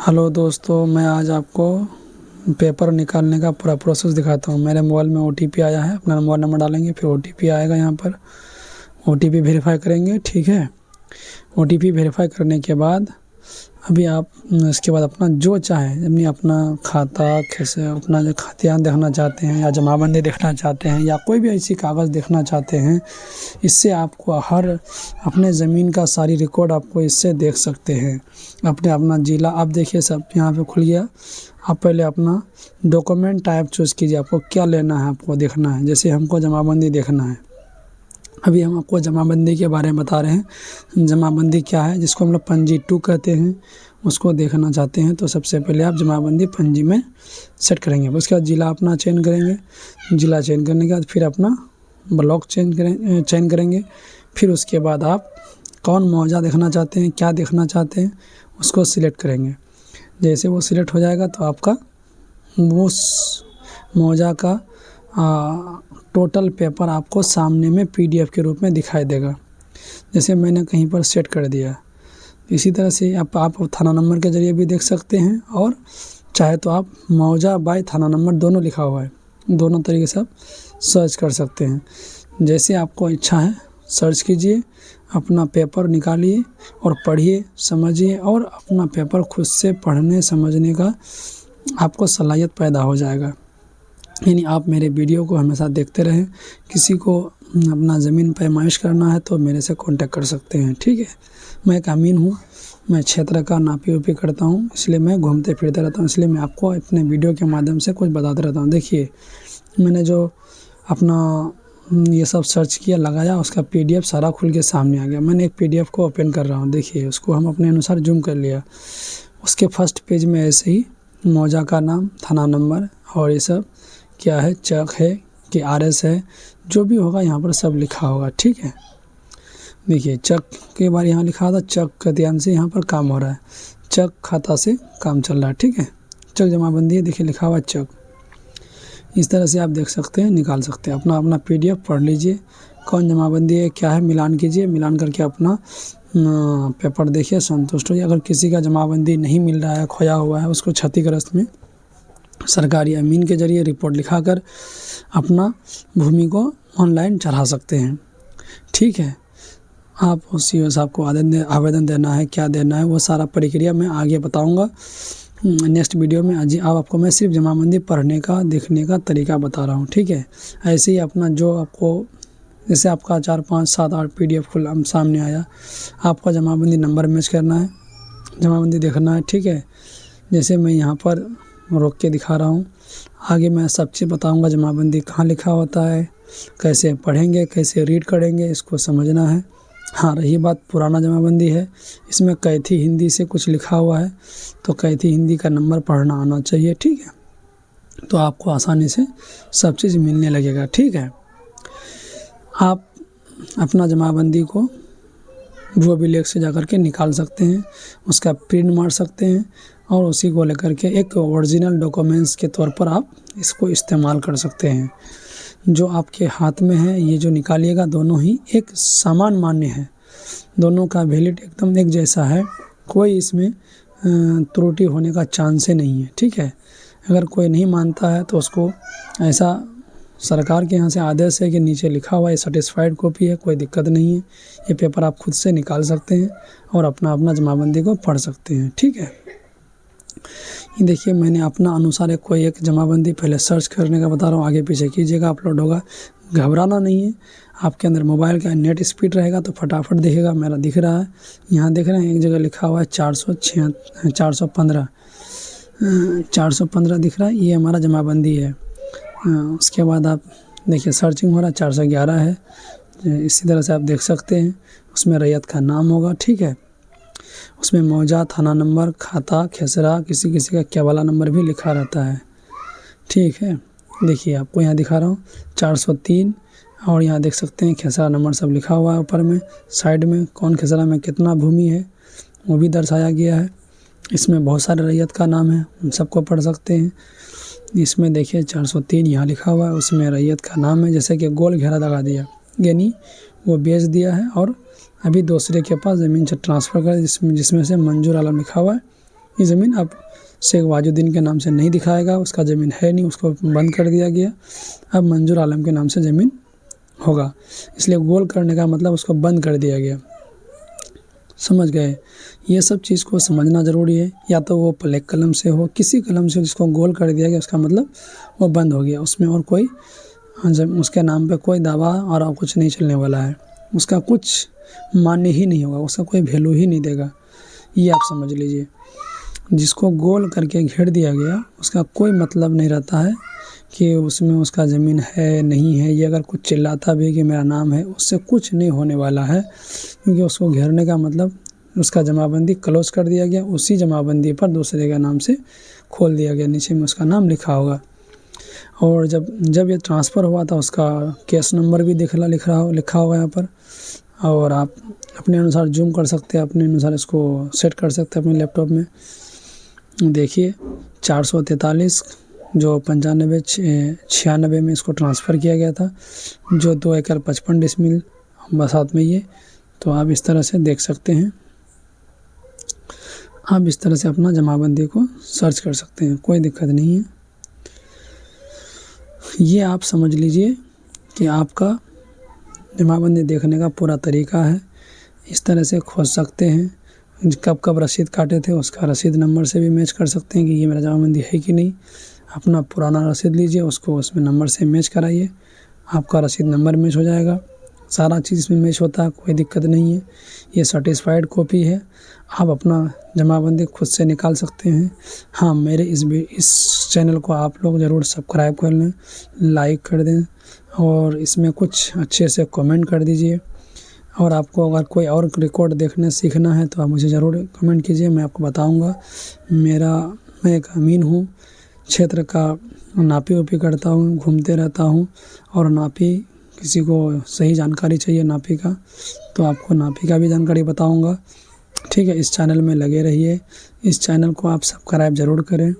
Hello दोस्तों, मैं आज आपको पेपर निकालने का पूरा प्रोसेस दिखाता हूँ। मेरे मोबाइल में ओटीपी आया है, अपना मोबाइल नंबर डालेंगे, फिर ओटीपी आएगा। यहाँ पर ओटीपी वेरीफाई करेंगे, ठीक है। ओटीपी वेरीफाई करने के बाद अभी आप इसके बाद अपना जो चाहें अपना खाता कैसे अपना जो खातियान देखना चाहते हैं या जमाबंदी देखना चाहते हैं या कोई भी ऐसी कागज़ देखना चाहते हैं, इससे आपको हर अपने ज़मीन का सारी रिकॉर्ड आपको इससे देख सकते हैं। अपना ज़िला आप देखिए, सब यहाँ पे खुल गया। आप पहले अपना डॉक्यूमेंट टाइप चूज़ कीजिए, आपको क्या लेना है, आपको देखना है। जैसे हमको जमाबंदी देखना है, अभी हम आपको जमाबंदी के बारे में बता रहे हैं। जमाबंदी क्या है, जिसको हम लोग पंजी 2 कहते हैं, उसको देखना चाहते हैं तो सबसे पहले आप जमाबंदी पंजी में सेट करेंगे। उसके बाद ज़िला अपना चयन करेंगे। ज़िला चयन करने के बाद फिर अपना ब्लॉक चयन करेंगे। फिर उसके बाद आप कौन मौजा देखना चाहते हैं, क्या देखना चाहते हैं, उसको सिलेक्ट करेंगे। जैसे वो सिलेक्ट हो जाएगा तो आपका उस मौजा का टोटल पेपर आपको सामने में पीडीएफ के रूप में दिखाई देगा। जैसे मैंने कहीं पर सेट कर दिया, इसी तरह से आप थाना नंबर के ज़रिए भी देख सकते हैं, और चाहे तो आप मौजा बाय थाना नंबर दोनों लिखा हुआ है, दोनों तरीके से आप सर्च कर सकते हैं। जैसे आपको इच्छा है सर्च कीजिए, अपना पेपर निकालिए और पढ़िए, समझिए, और अपना पेपर खुद से पढ़ने समझने का आपको सलाहियत पैदा हो जाएगा। यानी आप मेरे वीडियो को हमेशा देखते रहें। किसी को अपना ज़मीन पैमाइश करना है तो मेरे से कांटेक्ट कर सकते हैं, ठीक है। मैं एक अमीन हूँ, मैं क्षेत्र का नापी उपी करता हूँ, इसलिए मैं घूमते फिरते रहता हूँ। इसलिए मैं आपको अपने वीडियो के माध्यम से कुछ बताते रहता हूँ। देखिए, मैंने जो अपना ये सब सर्च किया, लगाया, उसका पीडीएफ सारा खुल के सामने आ गया। मैंने एक पीडीएफ को ओपन कर रहा हूँ, देखिए उसको हम अपने अनुसार जूम कर लिया। उसके फर्स्ट पेज में ऐसे ही मौजा का नाम, थाना नंबर और ये सब क्या है, चक है कि आरएस है, जो भी होगा यहाँ पर सब लिखा होगा, ठीक है। देखिए चक के बार यहाँ लिखा था, चक का ध्यान से यहाँ पर काम हो रहा है, चक खाता से काम चल रहा है, ठीक है। चक जमाबंदी है, देखिए लिखा हुआ चक। इस तरह से आप देख सकते हैं, निकाल सकते हैं। अपना पीडीएफ पढ़ लीजिए, कौन जमाबंदी है क्या है, मिलान कीजिए। मिलान करके अपना पेपर देखिए, संतुष्ट होइए। अगर किसी का जमाबंदी नहीं मिल रहा है, खोया हुआ है, उसको क्षतिग्रस्त में सरकारी अमीन के ज़रिए रिपोर्ट लिखाकर अपना भूमि को ऑनलाइन चढ़ा सकते हैं, ठीक है। आप उसी हिसाब को आवेदन देना है, क्या देना है, वो सारा प्रक्रिया मैं आगे बताऊंगा नेक्स्ट वीडियो में। आज आपको मैं सिर्फ जमाबंदी पढ़ने का, देखने का तरीका बता रहा हूँ, ठीक है। ऐसे ही अपना जो आपको जैसे आपका 4 5 7 8 पीडीएफ खुला सामने आया, आपका जमाबंदी नंबर मैच करना है, जमाबंदी देखना है, ठीक है। जैसे मैं यहाँ पर रोक के दिखा रहा हूँ, आगे मैं सब चीज़ बताऊँगा। जमाबंदी कहाँ लिखा होता है, कैसे पढ़ेंगे, कैसे रीड करेंगे, इसको समझना है। हाँ, रही बात पुराना जमाबंदी है, इसमें कैथी हिंदी से कुछ लिखा हुआ है, तो कैथी हिंदी का नंबर पढ़ना आना चाहिए, ठीक है। तो आपको आसानी से सब चीज़ मिलने लगेगा, ठीक है। आप अपना जमाबंदी को वो भी लेख से जाकर के निकाल सकते हैं, उसका प्रिंट मार सकते हैं, और उसी को लेकर के एक ओरिजिनल डॉक्यूमेंट्स के तौर पर आप इसको इस्तेमाल कर सकते हैं। जो आपके हाथ में है, ये जो निकालिएगा, दोनों ही एक समान मान्य है, दोनों का वैलिड एकदम एक जैसा है, कोई इसमें त्रुटि होने का चांस ही नहीं है, ठीक है। अगर कोई नहीं मानता है तो उसको ऐसा सरकार के यहाँ से आदेश है कि नीचे लिखा हुआ है सर्टिफाइड कॉपी है, कोई दिक्कत नहीं है। ये पेपर आप खुद से निकाल सकते हैं और अपना जमाबंदी को पढ़ सकते हैं, ठीक है। ये देखिए, मैंने अपना अनुसार एक कोई एक जमाबंदी पहले सर्च करने का बता रहा हूँ, आगे पीछे कीजिएगा, अपलोड होगा। घबराना नहीं है, आपके अंदर मोबाइल का नेट स्पीड रहेगा तो फटाफट दिखेगा। मेरा दिख रहा है, यहाँ देख रहे हैं, एक जगह लिखा हुआ है 415 दिख रहा है, ये हमारा जमाबंदी है। उसके बाद आप देखिए सर्चिंग हो रहा है, 411 है। इसी तरह से आप देख सकते हैं, उसमें रैयत का नाम होगा, ठीक है। उसमें मौजा, थाना नंबर, खाता, खेसरा, किसी किसी का केवाला नंबर भी लिखा रहता है, ठीक है। देखिए आपको यहाँ दिखा रहा हूँ 403, और यहाँ देख सकते हैं खेसरा नंबर सब लिखा हुआ है। ऊपर में साइड में कौन खेसरा में कितना भूमि है वो भी दर्शाया गया है। इसमें बहुत सारे रैयत का नाम है, उन सबको पढ़ सकते हैं। इसमें देखिए 403 यहाँ लिखा हुआ है, उसमें रैयत का नाम है, जैसे कि गोल घेरा लगा दिया, यानी वो बेच दिया है और अभी दूसरे के पास ज़मीन से ट्रांसफ़र कर, जिसमें से मंजूर आलम लिखा हुआ है, ये ज़मीन अब शेख वाजुद्दीन के नाम से नहीं दिखाएगा, उसका ज़मीन है नहीं, उसको बंद कर दिया गया। अब मंजूर आलम के नाम से ज़मीन होगा, इसलिए गोल करने का मतलब उसको बंद कर दिया गया। समझ गए? ये सब चीज़ को समझना ज़रूरी है। या तो वो ब्लैक कलम से हो, किसी कलम से जिसको गोल कर दिया गया उसका मतलब वो बंद हो गया, उसमें और कोई जब उसके नाम पे कोई दावा और कुछ नहीं चलने वाला है, उसका कुछ मान्य ही नहीं होगा, उसका कोई वैल्यू ही नहीं देगा। ये आप समझ लीजिए। जिसको गोल करके घेर दिया गया उसका कोई मतलब नहीं रहता है कि उसमें उसका ज़मीन है नहीं है। ये अगर कुछ चिल्लाता भी कि मेरा नाम है, उससे कुछ नहीं होने वाला है, क्योंकि उसको घेरने का मतलब उसका जमाबंदी क्लोज कर दिया गया, उसी जमाबंदी पर दूसरे के नाम से खोल दिया गया, नीचे में उसका नाम लिखा होगा। और जब ये ट्रांसफ़र हुआ था उसका केस नंबर भी लिखा होगा यहाँ पर, और आप अपने अनुसार जूम कर सकते हैं, अपने अनुसार इसको सेट कर सकते हैं अपने लैपटॉप में। देखिए 443 जो 95-96 में इसको ट्रांसफ़र किया गया था, जो 2 एकड़ 55 डिसमिल बसात में ये। तो आप इस तरह से देख सकते हैं, आप इस तरह से अपना जमाबंदी को सर्च कर सकते हैं, कोई दिक्कत नहीं है। ये आप समझ लीजिए कि आपका जमाबंदी देखने का पूरा तरीका है। इस तरह से खोज सकते हैं, कब रसीद काटे थे उसका रसीद नंबर से भी मैच कर सकते हैं कि ये मेरा जमाबंदी है कि नहीं। अपना पुराना रसीद लीजिए, उसको उसमें नंबर से मैच कराइए, आपका रसीद नंबर मैच हो जाएगा। सारा चीज़ इसमें मैच होता है, कोई दिक्कत नहीं है। ये सर्टिफाइड कॉपी है, आप अपना जमाबंदी खुद से निकाल सकते हैं। हाँ, मेरे इस चैनल को आप लोग ज़रूर सब्सक्राइब कर लें, लाइक कर दें, और इसमें कुछ अच्छे से कमेंट कर दीजिए। और आपको अगर कोई और रिकॉर्ड देखना सीखना है तो आप मुझे ज़रूर कमेंट कीजिए, मैं आपको बताऊंगा। मैं एक अमीन हूँ, क्षेत्र का नापी उपी करता हूँ, घूमते रहता हूँ, और नापी किसी को सही जानकारी चाहिए नापी का तो आपको नापी का भी जानकारी बताऊंगा। ठीक है, इस चैनल में लगे रहिए, इस चैनल को आप सब्सक्राइब ज़रूर करें,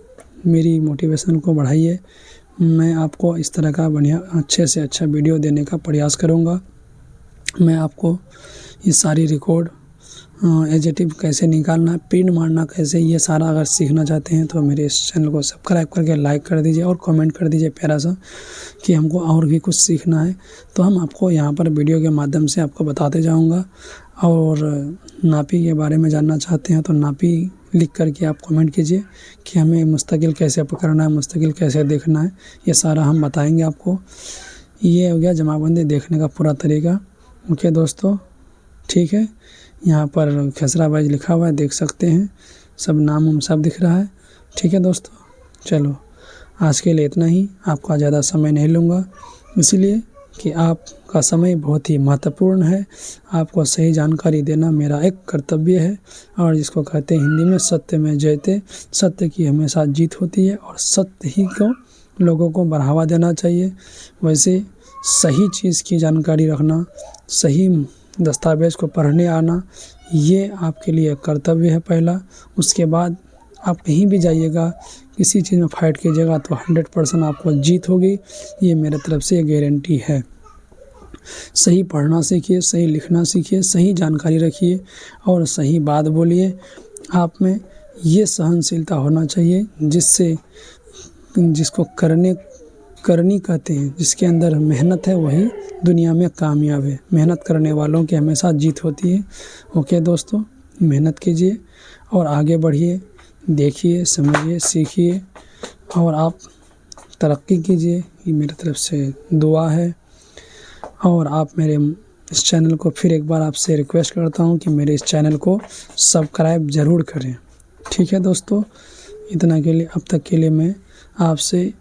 मेरी मोटिवेशन को बढ़ाइए। मैं आपको इस तरह का बढ़िया अच्छे से अच्छा वीडियो देने का प्रयास करूँगा। मैं आपको ये सारी रिकॉर्ड एडजेक्टिव कैसे निकालना है, प्रिंट मारना कैसे, ये सारा अगर सीखना चाहते हैं तो मेरे इस चैनल को सब्सक्राइब करके लाइक कर दीजिए और कमेंट कर दीजिए प्यारा सा कि हमको और भी कुछ सीखना है। तो हम आपको यहाँ पर वीडियो के माध्यम से आपको बताते जाऊँगा। और नापी के बारे में जानना चाहते हैं तो नापी लिख करके आप कमेंट कीजिए कि हमें मुस्तकिल कैसे पकड़ना है, मुस्तकिल कैसे देखना है, ये सारा हम बताएंगे आपको। ये हो गया जमाबंदी देखने का पूरा तरीका। ओके दोस्तों, ठीक है, यहाँ पर खसराबाज लिखा हुआ है, देख सकते हैं, सब नाम सब दिख रहा है। ठीक है दोस्तों, चलो आज के लिए इतना ही, आपका ज़्यादा समय नहीं लूँगा, इसलिए कि आपका समय बहुत ही महत्वपूर्ण है। आपको सही जानकारी देना मेरा एक कर्तव्य है, और जिसको कहते हैं हिंदी में सत्य में जयते, सत्य की हमेशा जीत होती है, और सत्य ही को लोगों को बढ़ावा देना चाहिए। वैसे सही चीज़ की जानकारी रखना, सही दस्तावेज़ को पढ़ने आना, ये आपके लिए कर्तव्य है पहला। उसके बाद आप कहीं भी जाइएगा, किसी चीज़ में फाइट कीजिएगा तो 100% आपको जीत होगी, ये मेरे तरफ से गारंटी है। सही पढ़ना सीखिए, सही लिखना सीखिए, सही जानकारी रखिए और सही बात बोलिए। आप में ये सहनशीलता होना चाहिए जिसको करनी कहते हैं, जिसके अंदर मेहनत है वही दुनिया में कामयाब है। मेहनत करने वालों की हमेशा जीत होती है। ओके दोस्तों, मेहनत कीजिए और आगे बढ़िए, देखिए, समझिए, सीखिए और आप तरक्की कीजिए, ये मेरी तरफ से दुआ है। और आप मेरे इस चैनल को फिर एक बार आपसे रिक्वेस्ट करता हूँ कि मेरे इस चैनल को सब्सक्राइब ज़रूर करें। ठीक है दोस्तों, इतना के लिए अब तक के लिए मैं आपसे